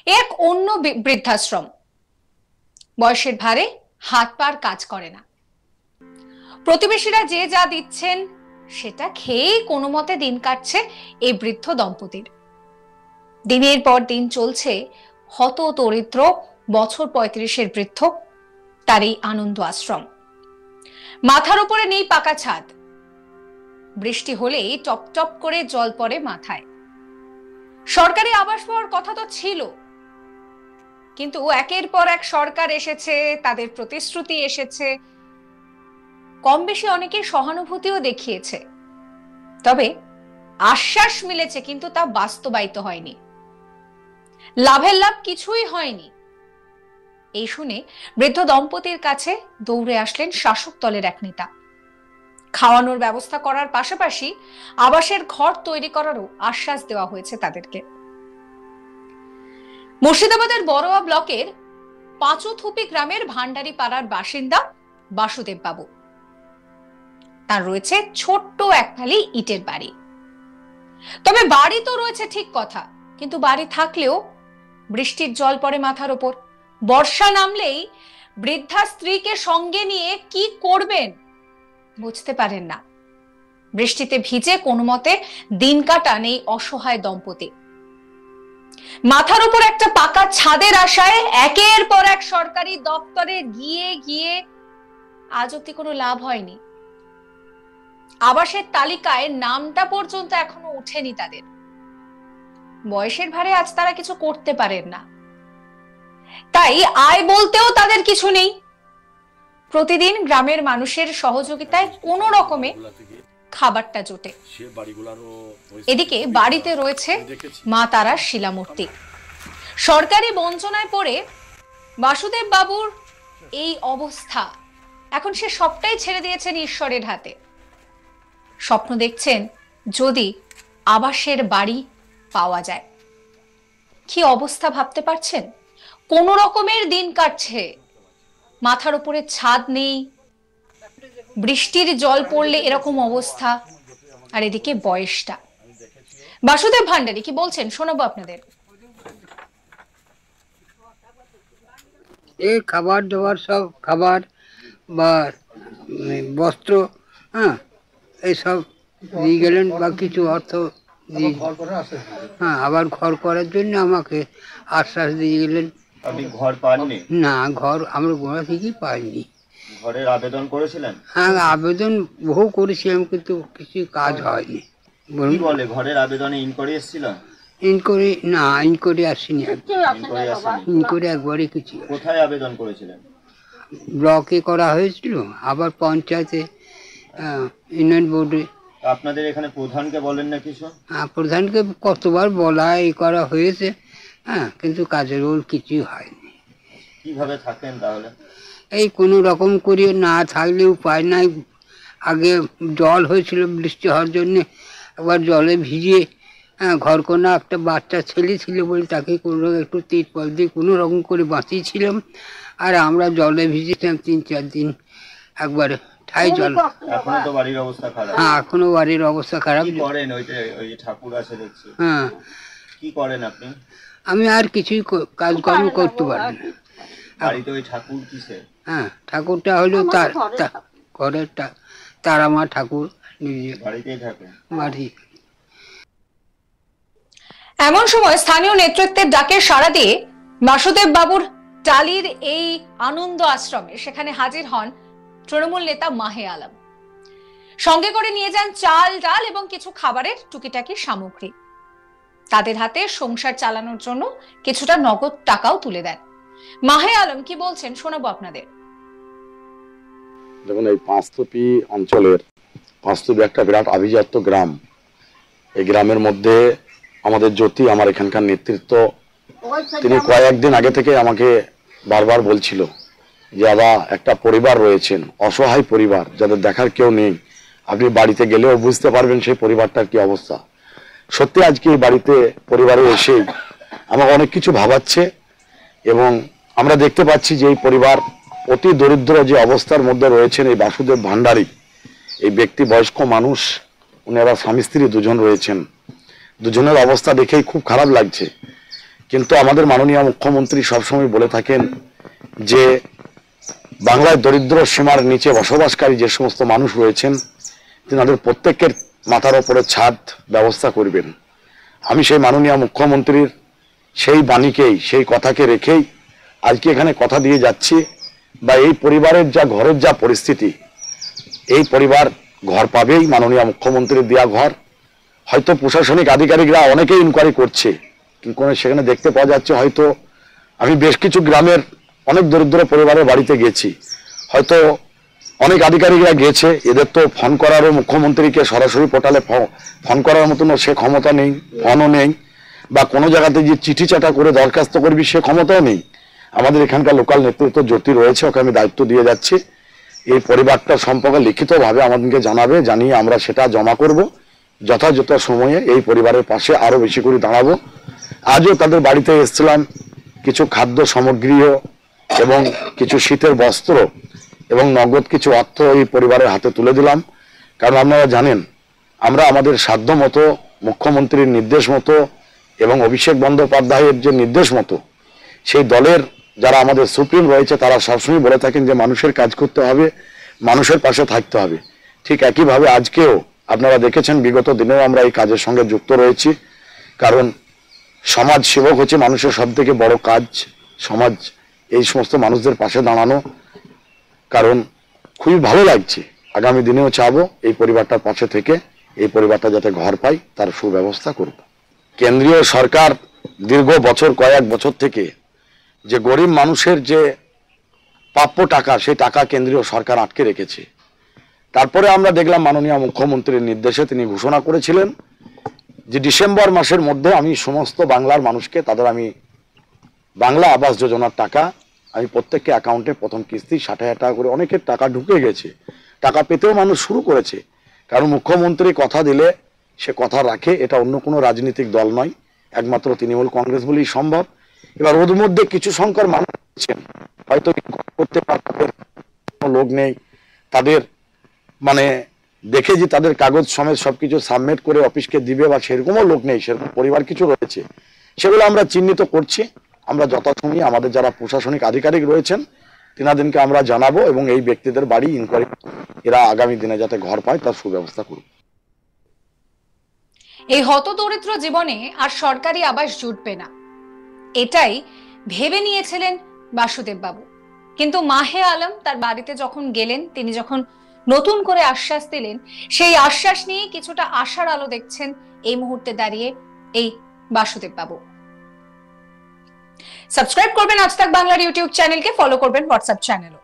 এক অন্য বৃদ্ধাশ্রম, বয়সের ভারে হাত পার কাজ করে না। প্রতিবেশীরা যে যা দিচ্ছেন সেটা খেয়েই কোনো মতে দিন কাটছে এই বৃদ্ধ দম্পতির। দিনের পর দিন চলছে হত দরিদ্র বছর 35-এর বৃদ্ধ তার এই আনন্দ আশ্রম। মাথার উপরে নেই পাকা ছাদ, বৃষ্টি হলেই টপ টপ করে জল পড়ে মাথায়। সরকারি আবাস পাওয়ার কথা তো ছিল, কিন্তু একের পর এক সরকার এসেছে, তাদের প্রতিশ্রুতি এসেছে, কম বেশি অনেকে সহানুভূতিও দেখিয়েছে, তবে আশ্বাস মিলেছে কিন্তু তা বাস্তবায়িত হয়নি, লাভের লাভ কিছুই হয়নি। এই শুনে বৃদ্ধ দম্পতির কাছে দৌড়ে আসলেন শাসক দলের এক নেতা। খাওয়ানোর ব্যবস্থা করার পাশাপাশি আবাসের ঘর তৈরি করারও আশ্বাস দেওয়া হয়েছে তাদেরকে। মুর্শিদাবাদের বড়োয়া ব্লকের পাঁচুথুপি গ্রামের ভান্ডারি পাড়ার বাসিন্দা বাসুদেব বাবু। তার রয়েছে ছোট্ট একখালি ইটের বাড়ি। তবে বাড়ি তো রয়েছে ঠিক কথা, কিন্তু বাড়ি থাকলেও বৃষ্টির জল পড়ে মাথার ওপর। বর্ষা নামলেই বৃদ্ধা স্ত্রীকে সঙ্গে নিয়ে কি করবেন বুঝতে পারেন না। বৃষ্টিতে ভিজে কোনো মতে দিন কাটান এই অসহায় দম্পতি। মাথার উপর একটা পাকা ছাদের আশায় একের পর এক সরকারি দপ্তরে গিয়ে গিয়ে আজ অব্দি কোনো লাভ হয়নি। আবাসের তালিকায় নামটা পর্যন্ত এখনো উঠেনি তাদের। বয়সের ভারে আজ তারা কিছু করতে পারেন না, তাই আয় বলতেও তাদের কিছু নেই। প্রতিদিন গ্রামের মানুষের সহযোগিতায় কোনো রকমে খাবারটা জোটে। এদিকে বাড়িতে রয়েছে মা তারার শিলামূর্তি। সরকারি বঞ্চনায় পড়ে বাসুদেব বাবুর এই অবস্থা। এখন সে সবটাই ছেড়ে দিয়েছেন ঈশ্বরের হাতে। স্বপ্ন দেখছেন যদি আবাসের বাড়ি পাওয়া যায়। কি অবস্থা ভাবতে পারছেন? কোন রকমের দিন কাটছে, মাথার উপরে ছাদ নেই, বৃষ্টির জল পড়লে এরকম অবস্থা, আর এদিকে বয়সটা। বাসুদেব ভান্ডারী কি বলছেন শোনাবো আপনাদের। এই খাবার দাবার, সব খাবার বা বস্ত্র, এইসব দিয়ে গেলেন বা কিছু অর্থ দিয়ে, আবার ঘর করার জন্য আমাকে আশ্বাস দিয়ে গেলেন। আপনি ঘর পাননি? না, ঘর আমরা গোড়া থেকেই পাইনি। ঘরের আবেদন করেছিলেন? হ্যাঁ, আবেদন বহু করেছিলাম, কিন্তু কিছু কাজ হয়নি। কি বলে ঘরের আবেদনে ইনকোয়ারি এসেছিল? ইনকোয়ারি না, ইনকোয়ারি আসেনি। ইনকোয়ারি একবারই কিছু। কোথায় আবেদন করেছিলেন? ব্লকে করা হয়েছিল, আবার পঞ্চায়েতে, ইউনিয়ন বোর্ডে। আপনাদের এখানে প্রধানকে বলেন না কিছু? হ্যাঁ, প্রধানকে কতবার বলা এই করা হয়েছে, কিন্তু কাজের ওর কিছুই হয়নি। কিভাবে থাকেন তাহলে? এই কোনো রকম করে, না থাকলে উপায় নাই। আগে জল হয়েছিল বৃষ্টি হওয়ার জন্যে, একবার জলে ভিজে ঘর কোনা একটা বাচ্চা ছেলে ছিল বলে তাকে কোনো একটু তিরপল দিয়ে কোনো রকম করে বাঁচিয়েছিলাম। আর আমরা জলে ভিজেছিলাম 3-4 দিন একবারে ঠাই জল। এখনো তো বাড়ির অবস্থা খারাপ? হ্যাঁ, এখনো বাড়ির অবস্থা খারাপ। কি করেন? ওই ঠাকুর আছে দেখছি। হ্যাঁ, কি করেন আপনি? আমি আর কিছুই কাজকর্ম করতে পারি না। বাড়িতে ওই ঠাকুর কিসের? হ্যাঁ, ঠাকুরটা হলো তার ঘরের তারামা ঠাকুর, নিজে বাড়িতেই থাকে। বাড়ি। এমন সময় স্থানীয় নেতৃত্বের ডাকে সাড়া দিয়ে বাসুদেব বাবুর টালির এই আনন্দ আশ্রমে সেখানে হাজির হন তৃণমূল নেতা মাহে আলম। সঙ্গে করে নিয়ে যান চাল, ডাল এবং কিছু খাবারের টুকিটাকি সামগ্রী। তাদের হাতে সংসার চালানোর জন্য কিছুটা নগদ টাকাও তুলে দেন। মাহে আলম কি বলছেন শোনাবো আপনাদের। দেখুন, এই পাঁচতুপি অঞ্চলের, পাঁচতুপি একটা বিরাট আভিজাত্য গ্রাম। এই গ্রামের মধ্যে আমাদের জ্যোতি, আমার এখানকার নেতৃত্ব, তিনি কয়েকদিন আগে থেকে আমাকে বারবার বলছিল যে দাদা, একটা পরিবার রয়েছেন, অসহায় পরিবার, যাদের দেখার কেউ নেই, আপনি বাড়িতে গেলেও বুঝতে পারবেন সেই পরিবারটার কি অবস্থা। সত্যি আজকে এই বাড়িতে পরিবারে এসেই আমাকে অনেক কিছু ভাবাচ্ছে, এবং আমরা দেখতে পাচ্ছি যে এই পরিবার অতি দরিদ্র যে অবস্থার মধ্যে রয়েছেন। এই বাসুদেব ভান্ডারী এই ব্যক্তি বয়স্ক মানুষ, উনারা স্বামী স্ত্রী দুজন রয়েছেন। দুজনের অবস্থা দেখেই খুব খারাপ লাগছে। কিন্তু আমাদের মাননীয় মুখ্যমন্ত্রী সবসময় বলে থাকেন যে বাংলায় দরিদ্র সীমার নিচে বসবাসকারী যে সমস্ত মানুষ রয়েছেন তাদের প্রত্যেকের মাথার ওপরে ছাদ ব্যবস্থা করবেন। আমি সেই মাননীয় মুখ্যমন্ত্রীর সেই বাণীকেই, সেই কথাকে রেখেই আজকে এখানে কথা দিয়ে যাচ্ছি। বা এই পরিবারের যা ঘরের যা পরিস্থিতি, এই পরিবার ঘর পাবেই, মাননীয় মুখ্যমন্ত্রীর দেওয়া ঘর। হয়তো প্রশাসনিক আধিকারিকরা অনেকেই ইনকোয়ারি করছে, কিন্তু সেখানে দেখতে পাওয়া যাচ্ছে হয়তো আমি বেশ কিছু গ্রামের অনেক দরিদ্র পরিবারের বাড়িতে গেছি, হয়তো অনেক আধিকারিকরা গেছে, এদের তো ফোন করারও, মুখ্যমন্ত্রীকে সরাসরি পোর্টালে ফোন করার মতন সে ক্ষমতা নেই, ফোনও নেই, বা কোনো জায়গাতে যে চিঠি চাটা করে দরখাস্ত করবি সে ক্ষমতাও নেই। আমাদের এখানকার লোকাল নেতৃত্ব জ্যোতি রয়েছে, ওকে আমি দায়িত্ব দিয়ে যাচ্ছি, এই পরিবারটা সম্পর্কে লিখিতভাবে আমাদেরকে জানাবে, জানিয়ে আমরা সেটা জমা করব। যথাযথ সময়ে এই পরিবারের পাশে আরো বেশি করে দাঁড়াবো। আজও তাদের বাড়িতে এসেছিলাম, কিছু খাদ্য সামগ্রীও এবং কিছু শীতের বস্ত্র এবং নগদ কিছু অর্থ এই পরিবারের হাতে তুলে দিলাম। কারণ আপনারা জানেন আমরা আমাদের সাধ্য মতো, মুখ্যমন্ত্রীর নির্দেশ মতো এবং অভিষেক বন্দ্যোপাধ্যায়ের যে নির্দেশ মতো, সেই দলের যারা আমাদের সুপ্রিম রয়েছে তারা সবসময় বলে থাকেন যে মানুষের কাজ করতে হবে, মানুষের পাশে থাকতে হবে। ঠিক একইভাবে আজকেও আপনারা দেখেছেন, বিগত দিনেও আমরা এই কাজের সঙ্গে যুক্ত রয়েছি। কারণ সমাজ সেবক হচ্ছে মানুষের সব থেকে বড় কাজ, সমাজ এই সমস্ত মানুষদের পাশে দাঁড়ানো। কারণ খুবই ভালো লাগছে, আগামী দিনেও চাবো এই পরিবারটার পাশে থেকে এই পরিবারটা যাতে ঘর পায় তার সুব্যবস্থা করব। কেন্দ্রীয় সরকার দীর্ঘ বছর, কয়েক বছর থেকে যে গরিব মানুষের যে প্রাপ্য টাকা, সেই টাকা কেন্দ্রীয় সরকার আটকে রেখেছে। তারপরে আমরা দেখলাম মাননীয় মুখ্যমন্ত্রীর নির্দেশে তিনি ঘোষণা করেছিলেন যে ডিসেম্বর মাসের মধ্যে আমি সমস্ত বাংলার মানুষকে তাদের আমি বাংলা আবাস যোজনার টাকা আমি প্রত্যেককে অ্যাকাউন্টে প্রথম কিস্তি 60,000 টাকা করে, অনেকের টাকা ঢুকে গেছে, টাকা পেতেও মানুষ শুরু করেছে। কারণ মুখ্যমন্ত্রী কথা দিলে সে কথা রাখে, এটা অন্য কোনো রাজনৈতিক দল নয়, একমাত্র তৃণমূল কংগ্রেস বলেই সম্ভব। এবার ওর মধ্যে কিছু সংখ্যার মানুষ আছেন হয়তো করতে তাদের লোক নেই, তাদের মানে দেখে যে তাদের কাগজ সমেত সবকিছু সাবমিট করে অফিসকে দিবে, বা সেরকমও লোক নেই, সেরকম পরিবার কিছু রয়েছে, সেগুলো আমরা চিহ্নিত করছি। আমরা যথাসময়ে আমাদের যারা প্রশাসনিক আধিকারিক রয়েছেন তিনাদেরকে আমরা জানাবো এবং এই ব্যক্তিদের বাড়ি ইনকোয়ারি, এরা আগামী দিনে যাতে ঘর পায় তার সুব্যবস্থা করব। এই হতদরিদ্র জীবনে আর সরকারি আবাস জুটবে না, এটাই ভেবে নিয়েছিলেন বাসুদেব বাবু। কিন্তু মাহে আলম তার বাড়িতে যখন গেলেন, তিনি যখন নতুন করে আশ্বাস দিলেন, সেই আশ্বাস নিয়ে কিছুটা আশার আলো দেখছেন এই মুহূর্তে দাঁড়িয়ে এই বাসুদেব বাবু। সাবস্ক্রাইব করবেন আজ তাক বাংলার ইউটিউব চ্যানেলকে, ফলো করবেন হোয়াটসঅ্যাপ চ্যানেলও।